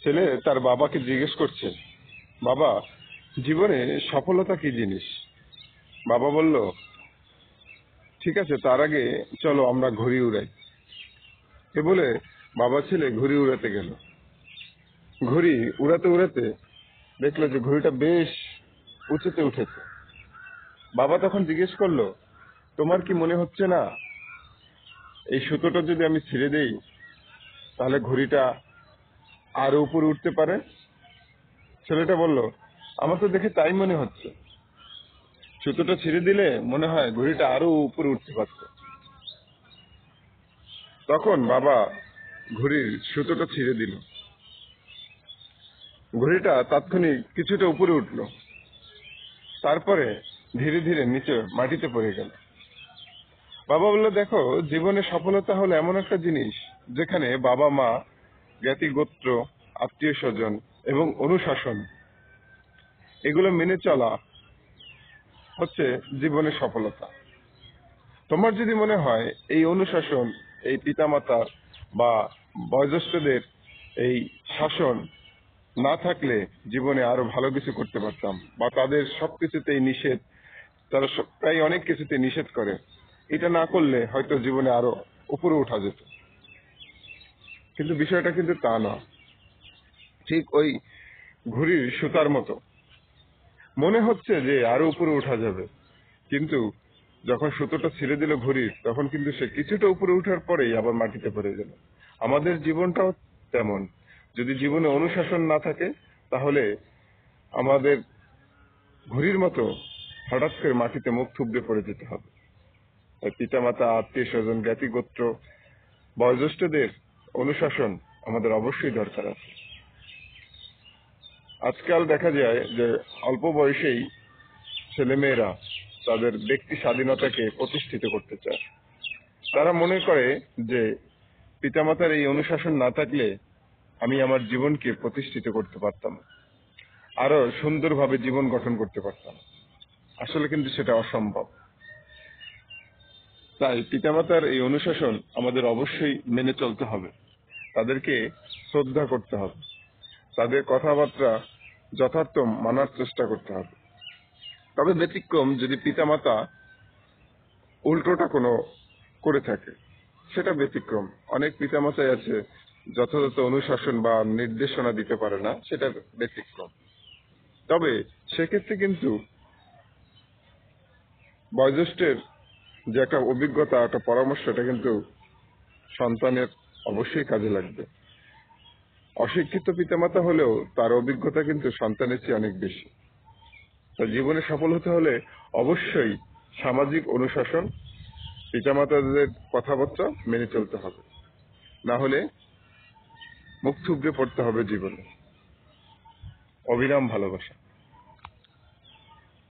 ছেলে তার বাবাকে জিজ্ঞেস করছে, বাবা, জীবনে সফলতা কি জিনিস? বাবা বলল, ঠিক আছে, তার আগে চলো আমরা ঘুড়ি উড়াই। এ বলে বাবা ছেলে ঘুড়ি উড়াতে গেল। ঘুড়ি উড়াতে উড়াতে দেখলো যে ঘুড়িটা বেশ উঁচুতে উঠেছে। বাবা তখন জিজ্ঞেস করলো, তোমার কি মনে হচ্ছে না এই সুতোটা যদি আমি ছিঁড়ে দেই তাহলে ঘুড়িটা আরো উপরে উঠতে পারে? ছেলেটা বলল, আমার তো দেখে তাই মনে হচ্ছে। সুতোটা ছিঁড়ে দিলে মনে হয় ঘুড়িটা আরো উপরে উঠতে পারত। তখন বাবা ঘুড়ির সুতোটা ছিঁড়ে দিল। ঘুড়িটা তাৎক্ষণিক কিছুটা উপরে উঠল, তারপরে ধীরে ধীরে নিচে মাটিতে পড়ে গেল। বাবা বলল, দেখো, জীবনে সফলতা হলো এমন একটা জিনিস যেখানে বাবা মা, জ্ঞাতি গোত্র, আত্মীয় স্বজন এবং অনুশাসন এগুলো মেনে চলা হচ্ছে জীবনের সফলতা। তোমার যদি মনে হয় এই অনুশাসন, এই পিতামাতার বা বয়োজ্যেষ্ঠদের এই শাসন না থাকলে জীবনে আরো ভালো কিছু করতে পারতাম, বা তাদের সবকিছুতেই নিষেধ, তারা প্রায় অনেক কিছুতে নিষেধ করে, এটা না করলে হয়তো জীবনে আরো উপরে উঠা যেত। কিন্তু বিষয়টা কিন্তু তা না। ঠিক ওই ঘুড়ির সুতার মতো মনে হচ্ছে যে আরো উপরে উঠা যাবে, কিন্তু যখন সুতোটা ছিঁড়ে দিল ঘুড়ির, তখন কিন্তু সে কিছুটা উপরে উঠার পরেই আবার মাটিতে পড়ে গেল। আমাদের জীবনটাও তেমন। যদি জীবনে অনুশাসন না থাকে তাহলে আমাদের ঘুড়ির মতো হঠাৎ করে মাটিতে মুখ থুবড়ে পড়ে যেতে হবে। পিতামাতা, আত্মীয় স্বজন, জ্ঞাতি গোত্র, বয়োজ্যেষ্ঠদের অনুশাসন আমাদের অবশ্যই দরকার আছে। আজকাল দেখা যায় যে অল্প বয়সেই ছেলেমেয়েরা তাদের ব্যক্তি স্বাধীনতাকে প্রতিষ্ঠিত করতে চায়। তারা মনে করে যে পিতামাতার এই অনুশাসন না থাকলে আমি আমার জীবনকে প্রতিষ্ঠিত করতে পারতাম, আরো সুন্দরভাবে জীবন গঠন করতে পারতাম। আসলে কিন্তু সেটা অসম্ভব। তাই পিতামাতার এই অনুশাসন আমাদের অবশ্যই মেনে চলতে হবে, তাদেরকে শ্রদ্ধা করতে হবে, তাদের কথাবার্তা যথার্থ মানার চেষ্টা করতে হবে। তবে ব্যতিক্রম যদি পিতামাতা উল্টোটা কোনো করে থাকে, সেটা ব্যতিক্রম। অনেক পিতামাতাই আছে যথাযথ অনুশাসন বা নির্দেশনা দিতে পারে না, সেটা ব্যতিক্রম। তবে সেক্ষেত্রে কিন্তু বয়োজ্যেষ্ঠের যে একটা অভিজ্ঞতা, একটা পরামর্শ, এটা কিন্তু সন্তানের অবশ্যই কাজে লাগবে। অশিক্ষিত পিতামাতা হলেও তার অভিজ্ঞতা কিন্তু সন্তানের চেয়ে অনেক বেশি। তাই জীবনে সফল হতে হলে অবশ্যই সামাজিক অনুশাসন, পিতামাতাদের কথাবার্তা মেনে চলতে হবে, না হলে মুখ থুবড়ে পড়তে হবে জীবনে। অবিরাম ভালোবাসা।